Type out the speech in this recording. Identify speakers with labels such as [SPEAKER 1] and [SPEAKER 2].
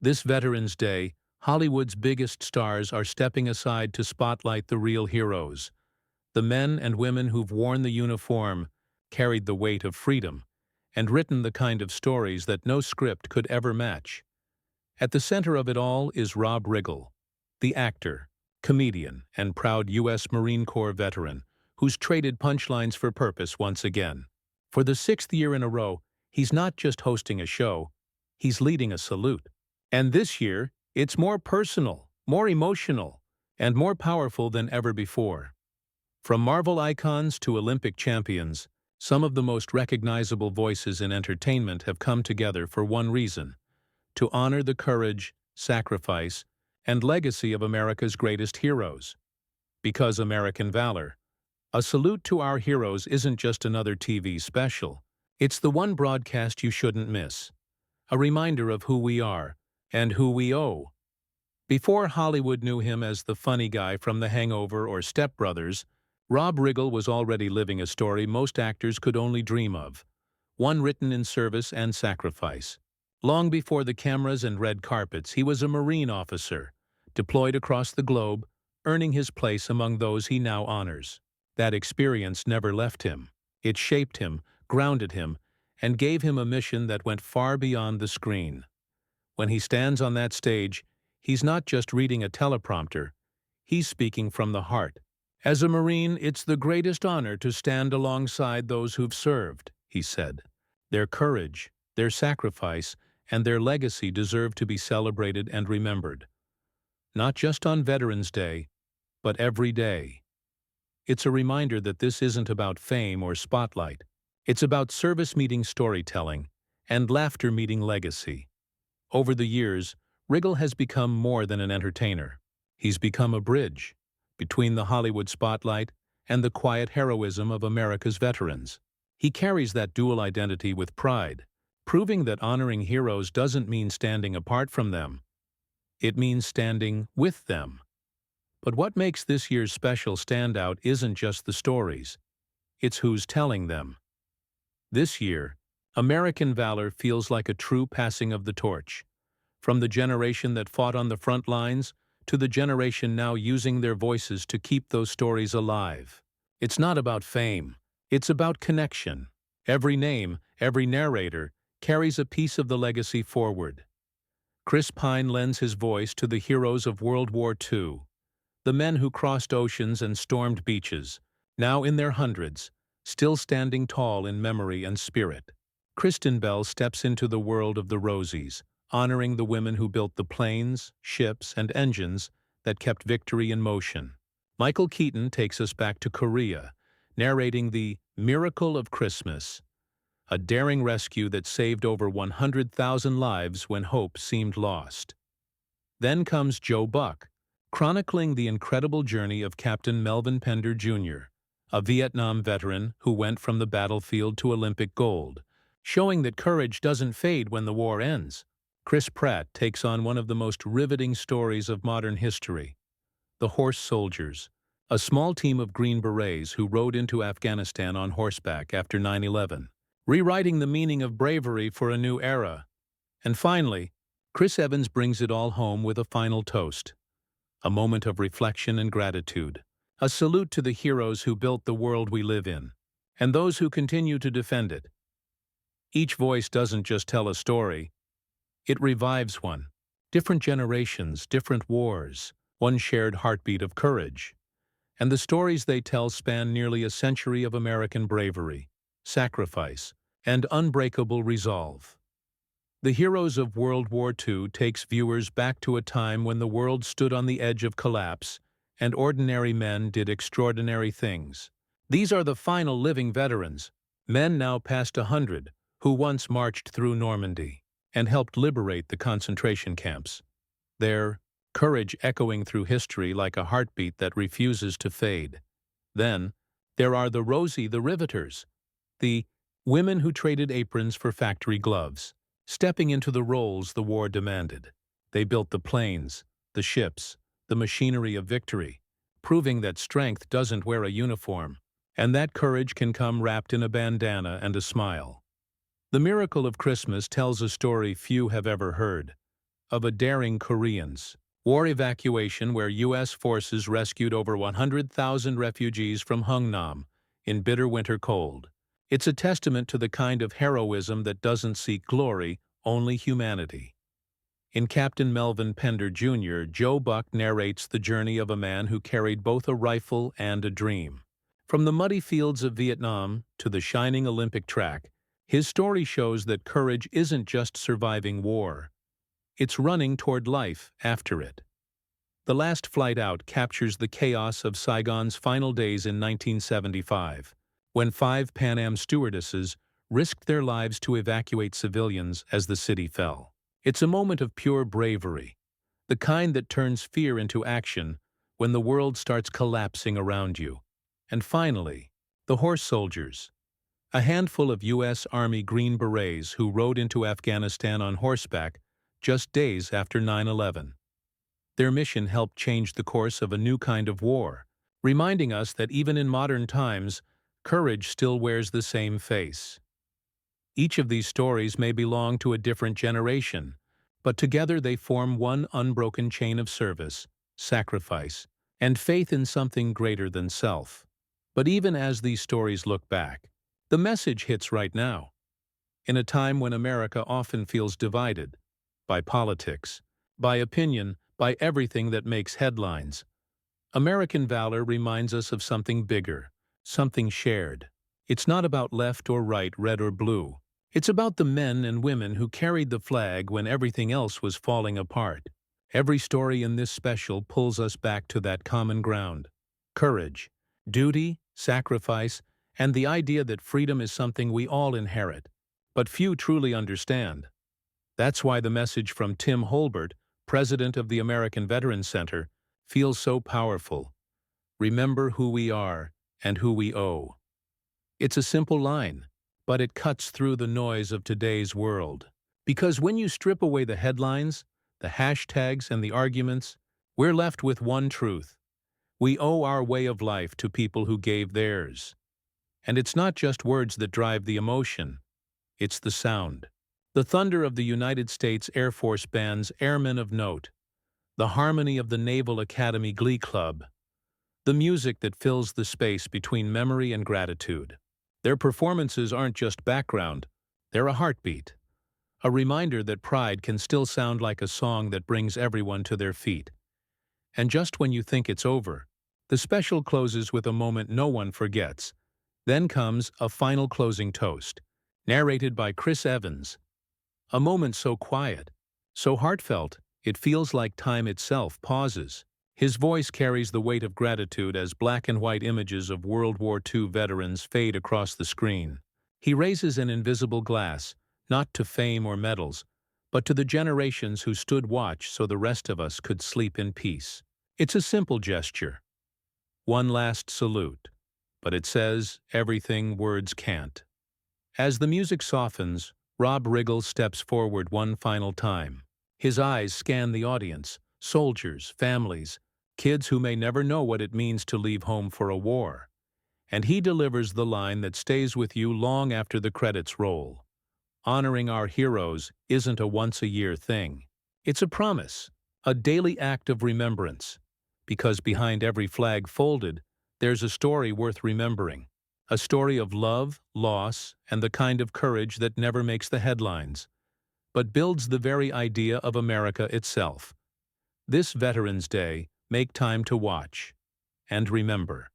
[SPEAKER 1] This Veterans Day, Hollywood's biggest stars are stepping aside to spotlight the real heroes, the men and women who've worn the uniform, carried the weight of freedom, and written the kind of stories that no script could ever match. At the center of it all is Rob Riggle, the actor, comedian, and proud U.S. Marine Corps veteran who's traded punchlines for purpose once again. For the sixth year in a row, he's not just hosting a show, he's leading a salute. And this year, it's more personal, more emotional, and more powerful than ever before. From Marvel icons to Olympic champions, some of the most recognizable voices in entertainment have come together for one reason: to honor the courage, sacrifice, and legacy of America's greatest heroes. Because American Valor, a salute to our heroes isn't just another TV special. It's the one broadcast you shouldn't miss. A reminder of who we are and who we owe. Before Hollywood knew him as the funny guy from The Hangover or Step Brothers, Rob Riggle was already living a story most actors could only dream of, one written in service and sacrifice. Long before the cameras and red carpets, he was a Marine officer, deployed across the globe, earning his place among those he now honors. That experience never left him. It shaped him, grounded him, and gave him a mission that went far beyond the screen. When he stands on that stage, he's not just reading a teleprompter, he's speaking from the heart. As a Marine, it's the greatest honor to stand alongside those who've served, he said. Their courage, their sacrifice, and their legacy deserve to be celebrated and remembered. Not just on Veterans Day, but every day. It's a reminder that this isn't about fame or spotlight. It's about service meeting storytelling and laughter meeting legacy. Over the years, Riggle has become more than an entertainer. He's become a bridge between the Hollywood spotlight and the quiet heroism of America's veterans. He carries that dual identity with pride, proving that honoring heroes doesn't mean standing apart from them. It means standing with them. But what makes this year's special standout isn't just the stories, it's who's telling them. This year, American Valor feels like a true passing of the torch. From the generation that fought on the front lines to the generation now using their voices to keep those stories alive. It's not about fame, it's about connection. Every name, every narrator, carries a piece of the legacy forward. Chris Pine lends his voice to the heroes of World War II, the men who crossed oceans and stormed beaches, now in their hundreds, still standing tall in memory and spirit. Kristen Bell steps into the world of the Rosies, honoring the women who built the planes, ships, and engines that kept victory in motion. Michael Keaton takes us back to Korea, narrating the Miracle of Christmas, a daring rescue that saved over 100,000 lives when hope seemed lost. Then comes Joe Buck, chronicling the incredible journey of Captain Melvin Pender Jr., a Vietnam veteran who went from the battlefield to Olympic gold, showing that courage doesn't fade when the war ends. Chris Pratt takes on one of the most riveting stories of modern history, the Horse Soldiers, a small team of Green Berets who rode into Afghanistan on horseback after 9/11, rewriting the meaning of bravery for a new era. And finally, Chris Evans brings it all home with a final toast, a moment of reflection and gratitude, a salute to the heroes who built the world we live in, and those who continue to defend it. Each voice doesn't just tell a story, it revives one. Different generations, different wars, one shared heartbeat of courage. And the stories they tell span nearly a century of American bravery, sacrifice, and unbreakable resolve. The Heroes of World War II takes viewers back to a time when the world stood on the edge of collapse and ordinary men did extraordinary things. These are the final living veterans, men now past 100, who once marched through Normandy and helped liberate the concentration camps. Their courage echoing through history like a heartbeat that refuses to fade. Then, there are the Riveters, the women who traded aprons for factory gloves, stepping into the roles the war demanded. They built the planes, the ships, the machinery of victory, proving that strength doesn't wear a uniform, and that courage can come wrapped in a bandana and a smile. The Miracle of Christmas tells a story few have ever heard, of a daring Koreans. War evacuation where U.S. forces rescued over 100,000 refugees from Hungnam in bitter winter cold. It's a testament to the kind of heroism that doesn't seek glory, only humanity. In Captain Melvin Pender Jr., Joe Buck narrates the journey of a man who carried both a rifle and a dream. From the muddy fields of Vietnam to the shining Olympic track, his story shows that courage isn't just surviving war. It's running toward life after it. The Last Flight Out captures the chaos of Saigon's final days in 1975, when 5 Pan Am stewardesses risked their lives to evacuate civilians as the city fell. It's a moment of pure bravery, the kind that turns fear into action when the world starts collapsing around you. And finally, the horse soldiers, a handful of U.S. Army Green Berets who rode into Afghanistan on horseback just days after 9/11. Their mission helped change the course of a new kind of war, reminding us that even in modern times, courage still wears the same face. Each of these stories may belong to a different generation, but together they form one unbroken chain of service, sacrifice, and faith in something greater than self. But even as these stories look back, the message hits right now. In a time when America often feels divided by politics, by opinion, by everything that makes headlines, American valor reminds us of something bigger, something shared. It's not about left or right, red or blue. It's about the men and women who carried the flag when everything else was falling apart. Every story in this special pulls us back to that common ground: courage, duty, sacrifice, and the idea that freedom is something we all inherit, but few truly understand. That's why the message from Tim Holbert, president of the American Veterans Center, feels so powerful. Remember who we are and who we owe. It's a simple line, but it cuts through the noise of today's world. Because when you strip away the headlines, the hashtags, and the arguments, we're left with one truth. We owe our way of life to people who gave theirs. And it's not just words that drive the emotion, it's the sound. The thunder of the United States Air Force Band's Airmen of Note, the harmony of the Naval Academy Glee Club, the music that fills the space between memory and gratitude. Their performances aren't just background, they're a heartbeat, a reminder that pride can still sound like a song that brings everyone to their feet. And just when you think it's over, the special closes with a moment no one forgets. Then comes a final closing toast, narrated by Chris Evans. A moment so quiet, so heartfelt, it feels like time itself pauses. His voice carries the weight of gratitude as black and white images of World War II veterans fade across the screen. He raises an invisible glass, not to fame or medals, but to the generations who stood watch so the rest of us could sleep in peace. It's a simple gesture, one last salute, but it says everything words can't. As the music softens, Rob Riggle steps forward one final time. His eyes scan the audience, soldiers, families, kids who may never know what it means to leave home for a war. And he delivers the line that stays with you long after the credits roll. Honoring our heroes isn't a once-a-year thing. It's a promise, a daily act of remembrance. Because behind every flag folded, there's a story worth remembering. A story of love, loss, and the kind of courage that never makes the headlines, but builds the very idea of America itself. This Veterans Day, make time to watch and remember.